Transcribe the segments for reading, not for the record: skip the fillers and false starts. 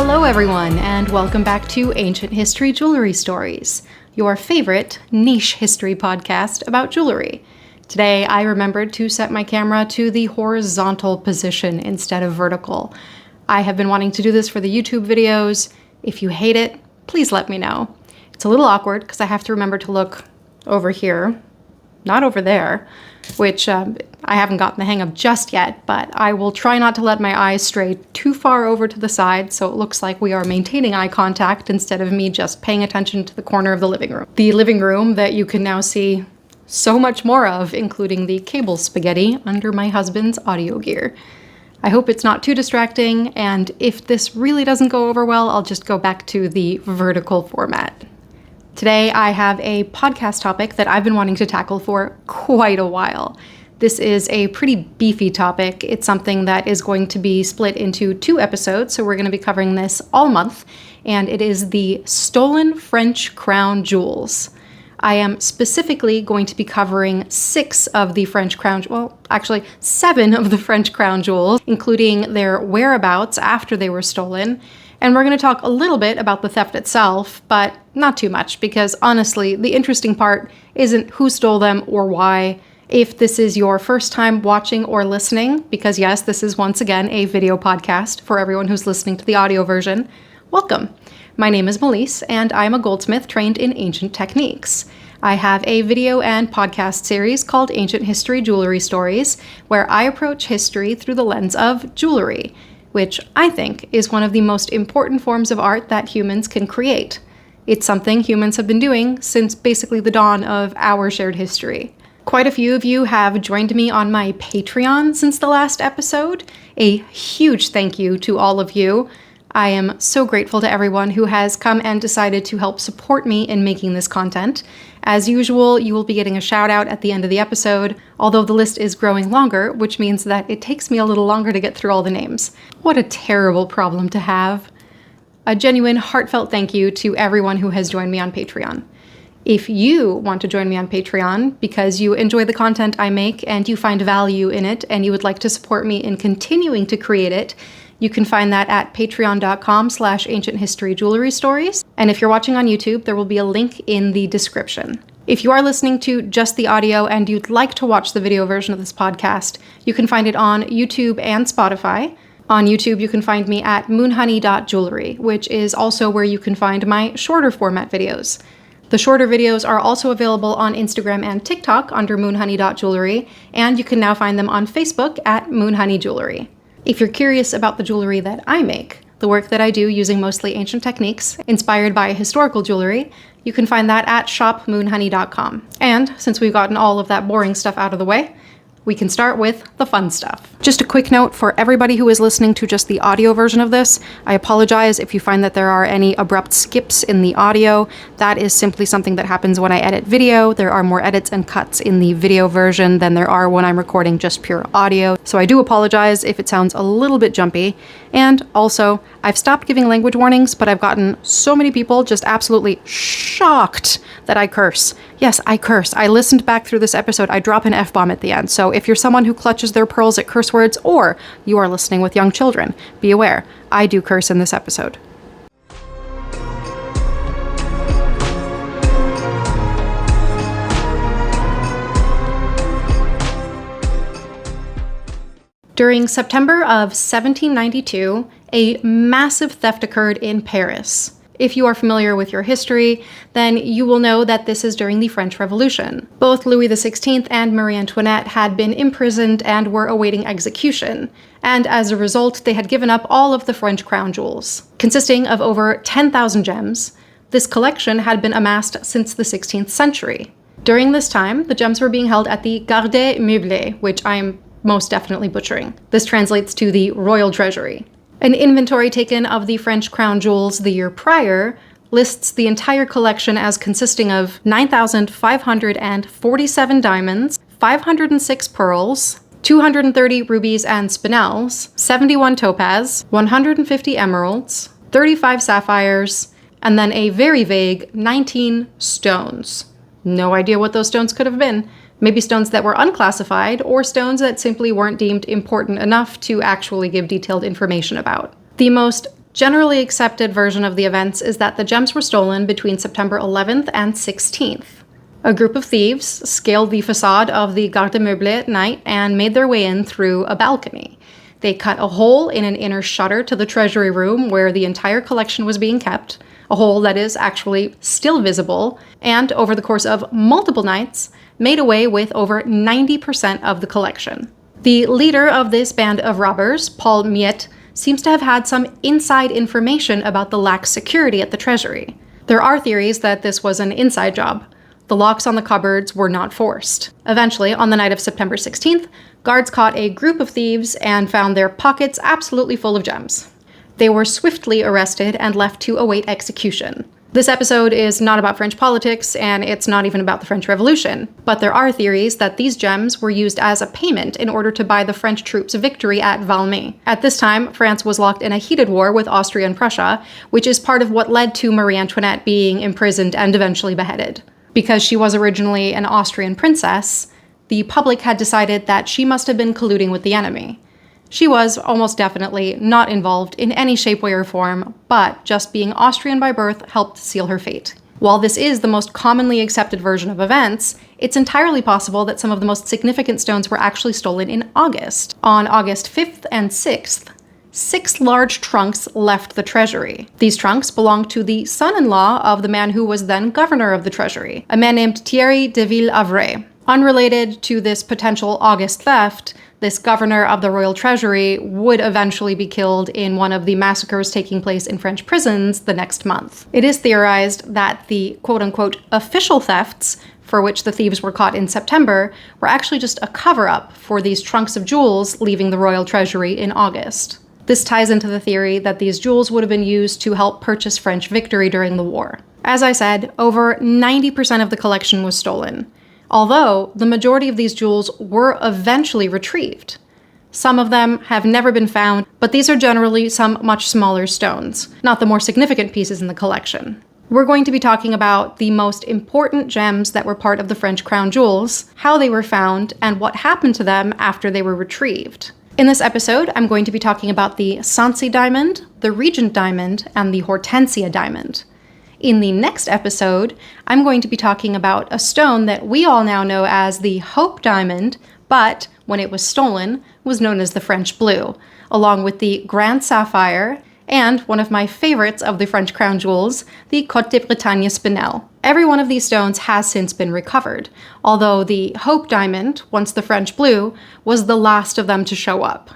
Hello everyone, and welcome back to Ancient History Jewelry Stories, your favorite niche history podcast about jewelry. Today I remembered to set my camera to the horizontal position instead of vertical. I have been wanting to do this for the YouTube videos. If you hate it, please let me know. It's a little awkward because I have to remember to look over here, not over there, which I haven't gotten the hang of just yet, but I will try not to let my eyes stray too far over to the side so it looks like we are maintaining eye contact instead of me just paying attention to the corner of the living room. The living room that you can now see so much more of, including the cable spaghetti under my husband's audio gear. I hope it's not too distracting, and if this really doesn't go over well, I'll just go back to the vertical format. Today I have a podcast topic that I've been wanting to tackle for quite a while. This is a pretty beefy topic. It's something that is going to be split into 2 episodes, so we're going to be covering this all month, and it is the stolen French crown jewels. I am specifically going to be covering 6 of the French crown, well, actually 7 of the French crown jewels, including their whereabouts after they were stolen. And we're going to talk a little bit about the theft itself, but not too much, because honestly, the interesting part isn't who stole them or why. If this is your first time watching or listening, because yes, this is once again a video podcast for everyone who's listening to the audio version, welcome. My name is Melise, and I'm a goldsmith trained in ancient techniques. I have a video and podcast series called Ancient History Jewelry Stories, where I approach history through the lens of jewelry, which I think is one of the most important forms of art that humans can create. It's something humans have been doing since basically the dawn of our shared history. Quite a few of you have joined me on my Patreon since the last episode. A huge thank you to all of you. I am so grateful to everyone who has come and decided to help support me in making this content. As usual, you will be getting a shout out at the end of the episode, although the list is growing longer, which means that it takes me a little longer to get through all the names. What a terrible problem to have. A genuine, heartfelt thank you to everyone who has joined me on Patreon. If you want to join me on Patreon because you enjoy the content I make and you find value in it and you would like to support me in continuing to create it, you can find that at patreon.com/ancienthistoryjewelrystories. And if you're watching on YouTube, there will be a link in the description. If you are listening to just the audio and you'd like to watch the video version of this podcast, you can find it on YouTube and Spotify. On YouTube, you can find me at moonhoney.jewelry, which is also where you can find my shorter format videos. The shorter videos are also available on Instagram and TikTok under moonhoney.jewelry, and you can now find them on Facebook at moonhoneyjewelry. If you're curious about the jewelry that I make, the work that I do using mostly ancient techniques inspired by historical jewelry, you can find that at shopmoonhoney.com. And since we've gotten all of that boring stuff out of the way, we can start with the fun stuff. Just a quick note for everybody who is listening to just the audio version of this. I apologize if you find that there are any abrupt skips in the audio. That is simply something that happens when I edit video. There are more edits and cuts in the video version than there are when I'm recording just pure audio. So I do apologize if it sounds a little bit jumpy. And also, I've stopped giving language warnings, but I've gotten so many people just absolutely shocked that I curse. Yes, I curse. I listened back through this episode. I drop an F-bomb at the end. So if you're someone who clutches their pearls at curse words, or you are listening with young children, be aware, I do curse in this episode. During September of 1792, a massive theft occurred in Paris. If you are familiar with your history, then you will know that this is during the French Revolution. Both Louis XVI and Marie Antoinette had been imprisoned and were awaiting execution, and as a result, they had given up all of the French crown jewels. Consisting of over 10,000 gems, this collection had been amassed since the 16th century. During this time, the gems were being held at the Garde Meublé, which I am most definitely butchering. This translates to the royal treasury. An inventory taken of the French crown jewels the year prior lists the entire collection as consisting of 9,547 diamonds, 506 pearls, 230 rubies and spinels, 71 topaz, 150 emeralds, 35 sapphires, and then a very vague 19 stones. No idea what those stones could have been. Maybe stones that were unclassified, or stones that simply weren't deemed important enough to actually give detailed information about. The most Generally accepted version of the events is that the gems were stolen between September 11th and 16th. A group of thieves scaled the facade of the Garde Meublé at night and made their way in through a balcony. They cut a hole in an inner shutter to the treasury room where the entire collection was being kept, a hole that is actually still visible, and over the course of multiple nights, made away with over 90% of the collection. The leader of this band of robbers, Paul Miette, seems to have had some inside information about the lax security at the treasury. There are theories that this was an inside job. The locks on the cupboards were not forced. Eventually, on the night of September 16th, guards caught a group of thieves and found their pockets absolutely full of gems. They were swiftly arrested and left to await execution. This episode is not about French politics, and it's not even about the French Revolution, but there are theories that these gems were used as a payment in order to buy the French troops' victory at Valmy. At this time, France was locked in a heated war with Austria and Prussia, which is part of what led to Marie Antoinette being imprisoned and eventually beheaded. Because she was originally an Austrian princess, the public had decided that she must have been colluding with the enemy. She was almost definitely not involved in any shape, way, or form, but just being Austrian by birth helped seal her fate. While this is the most commonly accepted version of events, it's entirely possible that some of the most significant stones were actually stolen in August. On August 5th and 6th, 6 large trunks left the treasury. These trunks belonged to the son-in-law of the man who was then governor of the treasury, a man named Thierry de Ville-Havre. Unrelated to this potential August theft, this governor of the royal treasury would eventually be killed in one of the massacres taking place in French prisons the next month. It is theorized that the quote-unquote official thefts, for which the thieves were caught in September, were actually just a cover-up for these trunks of jewels leaving the royal treasury in August. This ties into the theory that these jewels would have been used to help purchase French victory during the war. As I said, over 90% of the collection was stolen, although the majority of these jewels were eventually retrieved. Some of them have never been found, but these are generally some much smaller stones, not the more significant pieces in the collection. We're going to be talking about the most important gems that were part of the French crown jewels, how they were found, and what happened to them after they were retrieved. In this episode, I'm going to be talking about the Sancy diamond, the Regent diamond, and the Hortensia diamond. In the next episode, I'm going to be talking about a stone that we all now know as the Hope diamond, but when it was stolen, was known as the French blue, along with the Grand sapphire, and one of my favorites of the French crown jewels, the Côte de Bretagne spinel. Every one of these stones has since been recovered, although the Hope diamond, once the French blue, was the last of them to show up.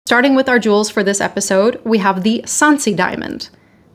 Starting with our jewels for this episode, we have the Sancy diamond.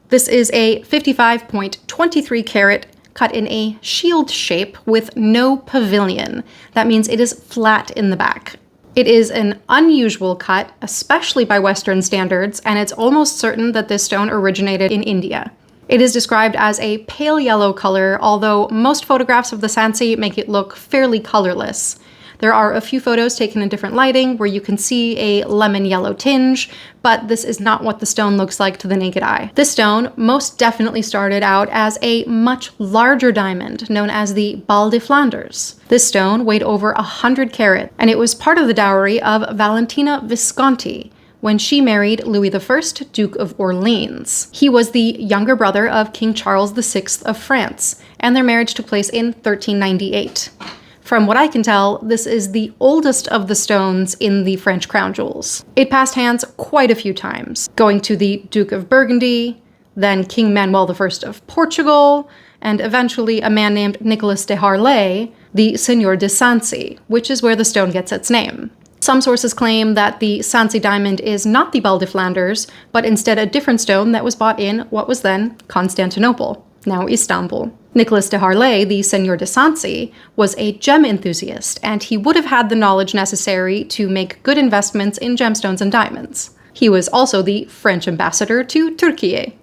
This is a 55.23 carat cut in a shield shape with no pavilion. That means it is flat in the back. It is an unusual cut, especially by Western standards, and it's almost certain that this stone originated in India. It is described as a pale yellow color, although most photographs of the Sancy make it look fairly colorless. There are a few photos taken in different lighting where you can see a lemon yellow tinge, but this is not what the stone looks like to the naked eye. This stone most definitely started out as a much larger diamond known as the Bal de Flanders. This stone weighed over 100 carats, and it was part of the dowry of Valentina Visconti when she married Louis I, Duke of Orleans. He was the younger brother of King Charles VI of France, and their marriage took place in 1398. From what I can tell, this is the oldest of the stones in the French crown jewels. It passed hands quite a few times, going to the Duke of Burgundy, then King Manuel I of Portugal, and eventually a man named Nicolas de Harlay, the Seigneur de Sancy, which is where the stone gets its name. Some sources claim that the Sancy diamond is not the Bal de Flanders, but instead a different stone that was bought in what was then Constantinople, now Istanbul. Nicolas de Harlay, the Seigneur de Sancy, was a gem enthusiast, and he would have had the knowledge necessary to make good investments in gemstones and diamonds. He was also the French ambassador to Turkey.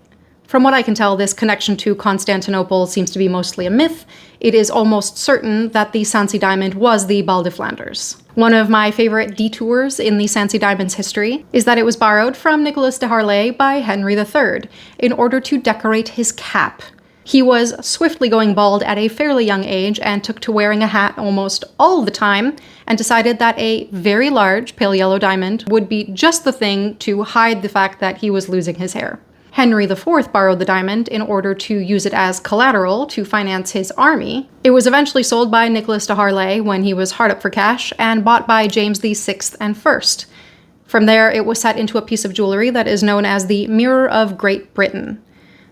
From what I can tell, this connection to Constantinople seems to be mostly a myth. It is almost certain that the Sancy diamond was the Bal de Flanders. One of my favorite detours in the Sancy diamond's history is that it was borrowed from Nicolas de Harlay by Henry III in order to decorate his cap. He was swiftly going bald at a fairly young age and took to wearing a hat almost all the time, and decided that a very large pale yellow diamond would be just the thing to hide the fact that he was losing his hair. Henry IV borrowed the diamond in order to use it as collateral to finance his army. It was eventually sold by Nicholas de Harlay when he was hard up for cash, and bought by James VI and I. From there, it was set into a piece of jewelry that is known as the Mirror of Great Britain.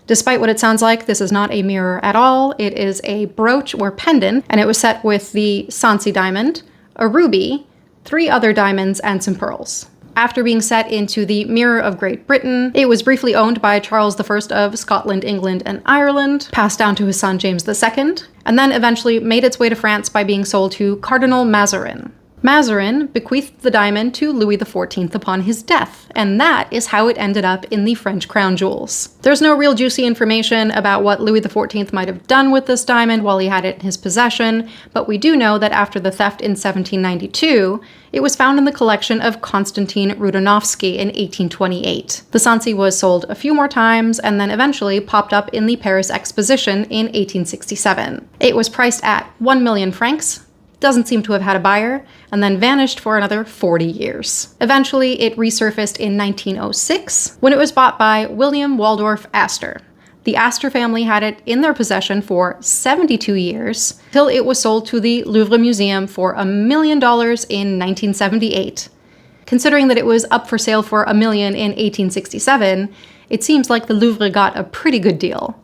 Despite what it sounds like, this is not a mirror at all. It is a brooch or pendant, and it was set with the Sancy diamond, a ruby, 3 other diamonds, and some pearls. After being set into the Mirror of Great Britain, it was briefly owned by Charles I of Scotland, England, and Ireland, passed down to his son James II, and then eventually made its way to France by being sold to Cardinal Mazarin. Mazarin bequeathed the diamond to Louis XIV upon his death, and that is how it ended up in the French crown jewels. There's no real juicy information about what Louis XIV might have done with this diamond while he had it in his possession, but we do know that after the theft in 1792, it was found in the collection of Konstantin Rudanovsky in 1828. The Sancy was sold a few more times and then eventually popped up in the Paris Exposition in 1867. It was priced at 1 million francs, doesn't seem to have had a buyer, and then vanished for another 40 years. Eventually, it resurfaced in 1906 when it was bought by William Waldorf Astor. The Astor family had it in their possession for 72 years, till it was sold to the Louvre Museum for $1 million in 1978. Considering that it was up for sale for $1 million in 1867, it seems like the Louvre got a pretty good deal.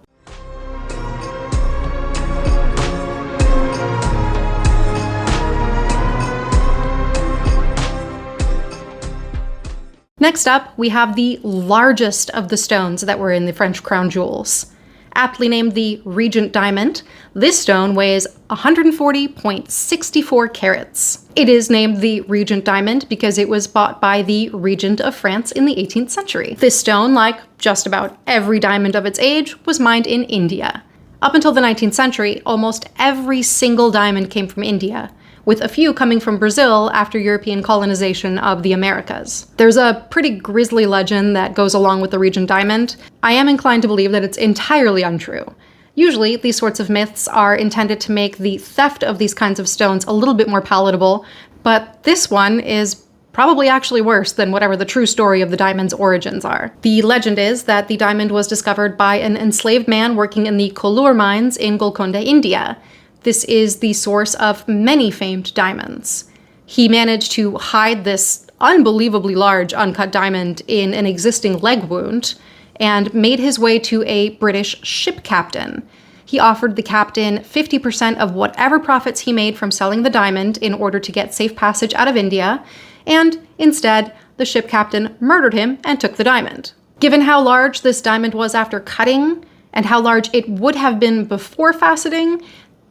Next up, we have the largest of the stones that were in the French crown jewels. Aptly named the Regent diamond, this stone weighs 140.64 carats. It is named the Regent diamond because it was bought by the Regent of France in the 18th century. This stone, like just about every diamond of its age, was mined in India. Up until the 19th century, almost every single diamond came from India, with a few coming from Brazil after European colonization of the Americas. There's a pretty grisly legend that goes along with the Regent diamond. I am inclined to believe that it's entirely untrue. Usually, these sorts of myths are intended to make the theft of these kinds of stones a little bit more palatable, but this one is probably actually worse than whatever the true story of the diamond's origins are. The legend is that the diamond was discovered by an enslaved man working in the Kollur mines in Golconda, India. This is the source of many famed diamonds. He managed to hide this unbelievably large uncut diamond in an existing leg wound and made his way to a British ship captain. He offered the captain 50% of whatever profits he made from selling the diamond in order to get safe passage out of India, and instead, the ship captain murdered him and took the diamond. Given how large this diamond was after cutting, and how large it would have been before faceting,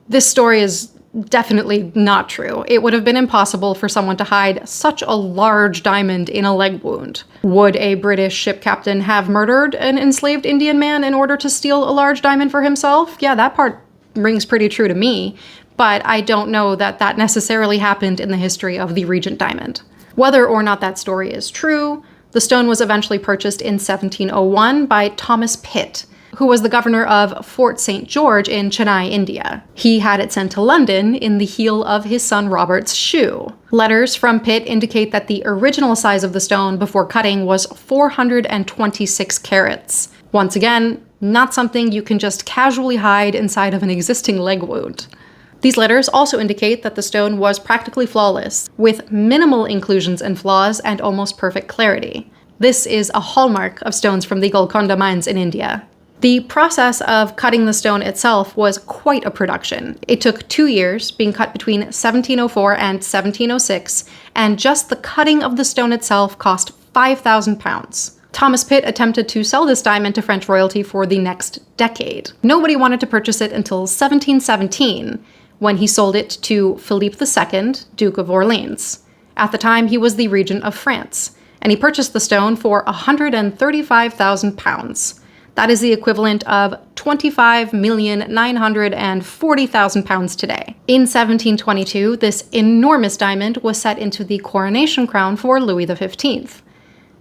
this story is definitely not true. It would have been impossible for someone to hide such a large diamond in a leg wound. Would a British ship captain have murdered an enslaved Indian man in order to steal a large diamond for himself? Yeah, that part rings pretty true to me, but I don't know that that necessarily happened in the history of the Regent diamond. Whether or not that story is true, the stone was eventually purchased in 1701 by Thomas Pitt, who was the governor of Fort St. George in Chennai, India. He had it sent to London in the heel of his son Robert's shoe. Letters from Pitt indicate that the original size of the stone before cutting was 426 carats. Once again, not something you can just casually hide inside of an existing leg wound. These letters also indicate that the stone was practically flawless, with minimal inclusions and flaws and almost perfect clarity. This is a hallmark of stones from the Golconda mines in India. The process of cutting the stone itself was quite a production. It took 2 years, being cut between 1704 and 1706, and just the cutting of the stone itself cost £5,000. Thomas Pitt attempted to sell this diamond to French royalty for the next decade. Nobody wanted to purchase it until 1717, when he sold it to Philippe II, Duke of Orleans. At the time, he was the regent of France, and he purchased the stone for £135,000. That is the equivalent of £25,940,000 today. In 1722, this enormous diamond was set into the coronation crown for Louis XV.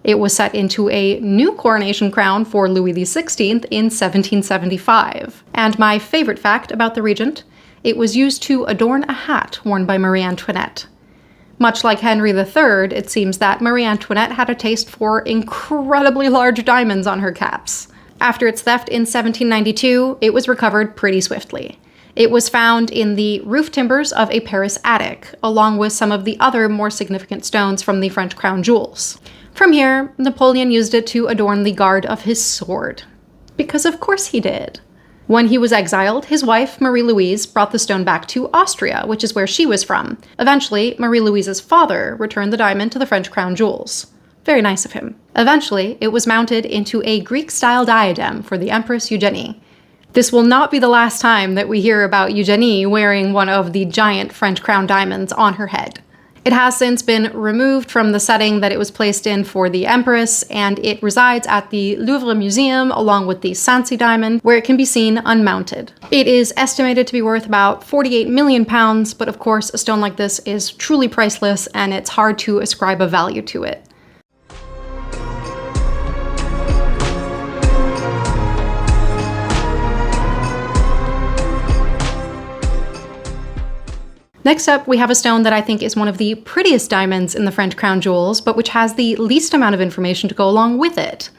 It was set into a new coronation crown for Louis XVI in 1775. And my favorite fact about the Regent, it was used to adorn a hat worn by Marie Antoinette. Much like Henry III, it seems that Marie Antoinette had a taste for incredibly large diamonds on her caps. After its theft in 1792, it was recovered pretty swiftly. It was found in the roof timbers of a Paris attic, along with some of the other more significant stones from the French crown jewels. From here, Napoleon used it to adorn the guard of his sword. Because of course he did. When he was exiled, his wife, Marie-Louise, brought the stone back to Austria, which is where she was from. Eventually, Marie-Louise's father returned the diamond to the French crown jewels. Very nice of him. Eventually, it was mounted into a Greek-style diadem for the Empress Eugenie. This will not be the last time that we hear about Eugenie wearing one of the giant French crown diamonds on her head. It has since been removed from the setting that it was placed in for the Empress, and it resides at the Louvre Museum along with the Sancy diamond, where it can be seen unmounted. It is estimated to be worth about £48 million, but of course a stone like this is truly priceless and it's hard to ascribe a value to it. Next up, we have a stone that I think is one of the prettiest diamonds in the French crown jewels, but which has the least amount of information to go along with it.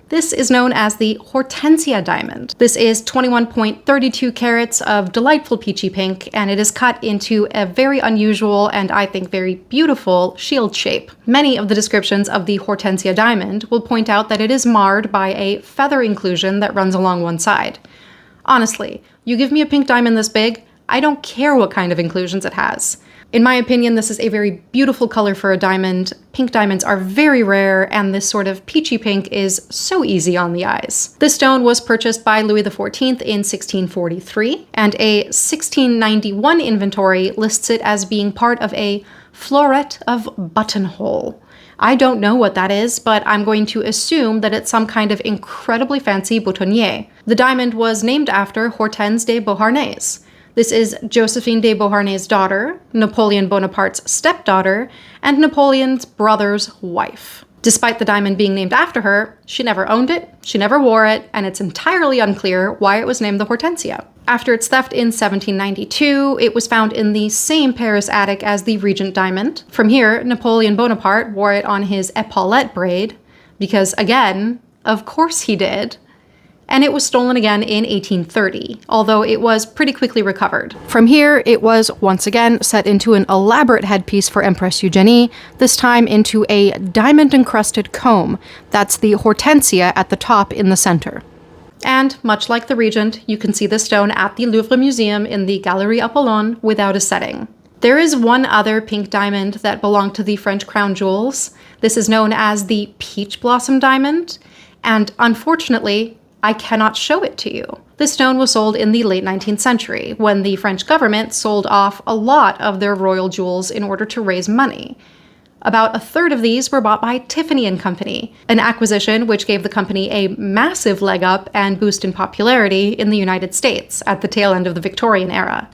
This is known as the Hortensia diamond. This is 21.32 carats of delightful peachy pink, and it is cut into a very unusual and I think very beautiful shield shape. Many of the descriptions of the Hortensia diamond will point out that it is marred by a feather inclusion that runs along one side. Honestly, you give me a pink diamond this big, I don't care what kind of inclusions it has. In my opinion, this is a very beautiful color for a diamond. Pink diamonds are very rare, and this sort of peachy pink is so easy on the eyes. This stone was purchased by Louis XIV in 1643, and a 1691 inventory lists it as being part of a floret of buttonhole. I don't know what that is, but I'm going to assume that it's some kind of incredibly fancy boutonniere. The diamond was named after Hortense de Beauharnais. This is Josephine de Beauharnais' daughter, Napoleon Bonaparte's stepdaughter, and Napoleon's brother's wife. Despite the diamond being named after her, she never owned it, she never wore it, and it's entirely unclear why it was named the Hortensia. After its theft in 1792, it was found in the same Paris attic as the Regent diamond. From here, Napoleon Bonaparte wore it on his epaulette braid, because again, of course he did. And it was stolen again in 1830, although it was pretty quickly recovered. From here, it was once again set into an elaborate headpiece for Empress Eugenie, this time into a diamond-encrusted comb. That's the Hortensia at the top in the center. And much like the Regent, you can see the stone at the Louvre Museum in the Galerie Apollon without a setting. There is one other pink diamond that belonged to the French crown jewels. This is known as the Peach Blossom diamond, and unfortunately, I cannot show it to you. This stone was sold in the late 19th century, when the French government sold off a lot of their royal jewels in order to raise money. About a third of these were bought by Tiffany & Company, an acquisition which gave the company a massive leg up and boost in popularity in the United States at the tail end of the Victorian era.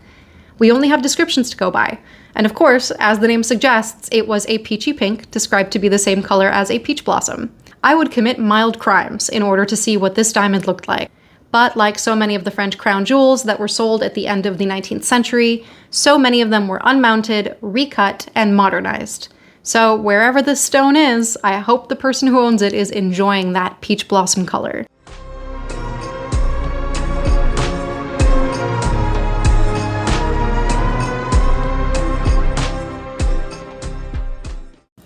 We only have descriptions to go by, and of course, as the name suggests, it was a peachy pink described to be the same color as a peach blossom. I would commit mild crimes in order to see what this diamond looked like. But like so many of the French crown jewels that were sold at the end of the 19th century, so many of them were unmounted, recut, and modernized. So wherever this stone is, I hope the person who owns it is enjoying that peach blossom color.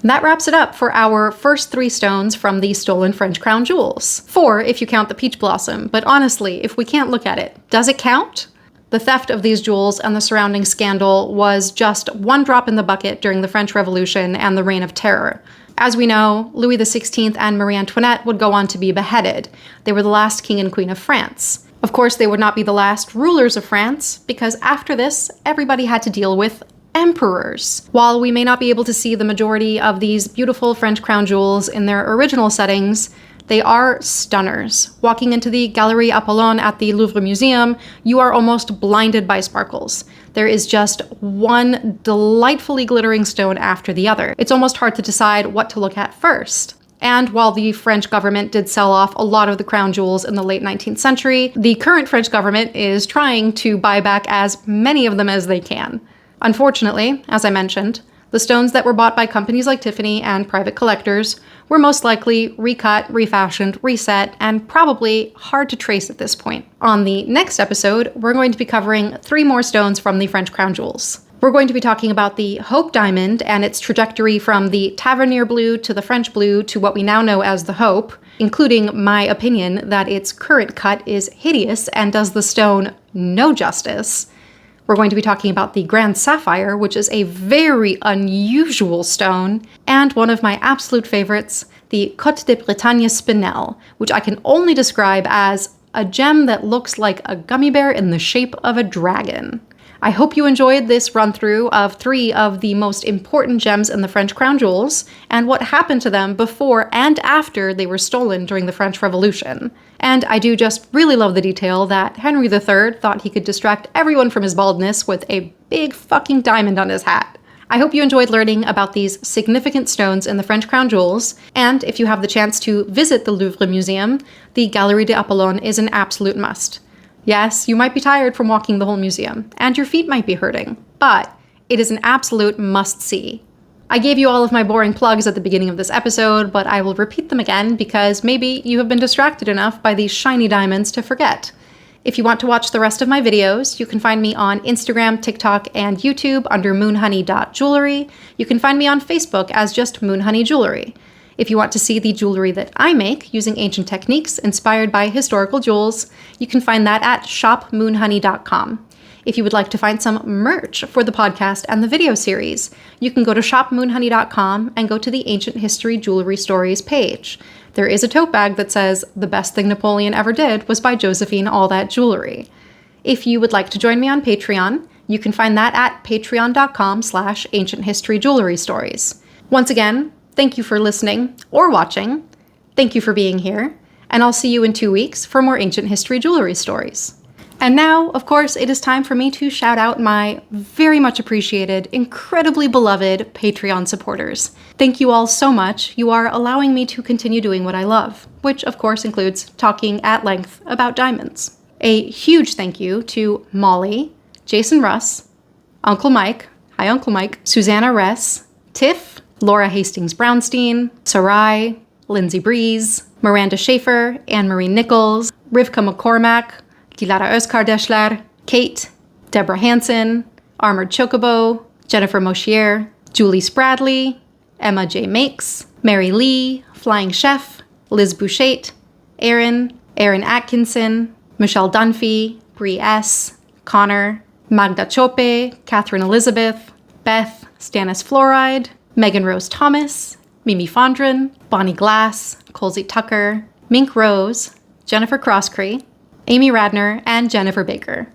That wraps it up for our first 3 stones from the stolen French crown jewels. 4 if you count the peach blossom, but honestly, if we can't look at it, does it count? The theft of these jewels and the surrounding scandal was just one drop in the bucket during the French Revolution and the Reign of Terror. As we know, Louis XVI and Marie Antoinette would go on to be beheaded. They were the last king and queen of France. Of course, they would not be the last rulers of France, because after this, everybody had to deal with emperors. While we may not be able to see the majority of these beautiful French crown jewels in their original settings, they are stunners. Walking into the Galerie Apollon at the Louvre Museum, you are almost blinded by sparkles. There is just one delightfully glittering stone after the other. It's almost hard to decide what to look at first. And while the French government did sell off a lot of the crown jewels in the late 19th century, the current French government is trying to buy back as many of them as they can. Unfortunately, as I mentioned, the stones that were bought by companies like Tiffany and private collectors were most likely recut, refashioned, reset, and probably hard to trace at this point. On the next episode, we're going to be covering 3 more stones from the French crown jewels. We're going to be talking about the Hope diamond and its trajectory from the Tavernier blue to the French blue to what we now know as the Hope, including my opinion that its current cut is hideous and does the stone no justice. We're going to be talking about the Grand Sapphire, which is a very unusual stone, and one of my absolute favorites, the Côte de Bretagne Spinel, which I can only describe as a gem that looks like a gummy bear in the shape of a dragon. I hope you enjoyed this run-through of 3 of the most important gems in the French crown jewels, and what happened to them before and after they were stolen during the French Revolution. And I do just really love the detail that Henry III thought he could distract everyone from his baldness with a big fucking diamond on his hat. I hope you enjoyed learning about these significant stones in the French crown jewels, and if you have the chance to visit the Louvre Museum, the Galerie d'Apollon is an absolute must. Yes, you might be tired from walking the whole museum, and your feet might be hurting, but it is an absolute must-see. I gave you all of my boring plugs at the beginning of this episode, but I will repeat them again because maybe you have been distracted enough by these shiny diamonds to forget. If you want to watch the rest of my videos, you can find me on Instagram, TikTok, and YouTube under moonhoney.jewelry. You can find me on Facebook as just Moonhoney Jewelry. If you want to see the jewelry that I make using ancient techniques inspired by historical jewels, you can find that at shopmoonhoney.com. If you would like to find some merch for the podcast and the video series, you can go to shopmoonhoney.com and go to the Ancient History Jewelry Stories page. There is a tote bag that says, "The best thing Napoleon ever did was buy Josephine all that jewelry." If you would like to join me on Patreon, you can find that at patreon.com/ancienthistoryjewelrystories. Once again, thank you for listening or watching. Thank you for being here, and I'll see you in 2 weeks for more ancient history jewelry stories. And now, of course, it is time for me to shout out my very much appreciated, incredibly beloved Patreon supporters. Thank you all so much. You are allowing me to continue doing what I love, which of course includes talking at length about diamonds. A huge thank you to Molly, Jason Russ, Uncle Mike, hi Uncle Mike, Susanna Ress, Tiff, Laura Hastings Brownstein, Sarai, Lindsay Breeze, Miranda Schaefer, Anne-Marie Nichols, Rivka McCormack, Dilara Özkardeşler, Kate, Deborah Hansen, Armored Chocobo, Jennifer Moshier, Julie Spradley, Emma J. Makes, Mary Lee, Flying Chef, Liz Bouchette, Aaron Atkinson, Michelle Dunphy, Bree S., Connor, Magda Chope, Catherine Elizabeth, Beth, Stannis Fluoride, Megan Rose Thomas, Mimi Fondren, Bonnie Glass, Colsey Tucker, Mink Rose, Jennifer Crosscree, Amy Radner, and Jennifer Baker.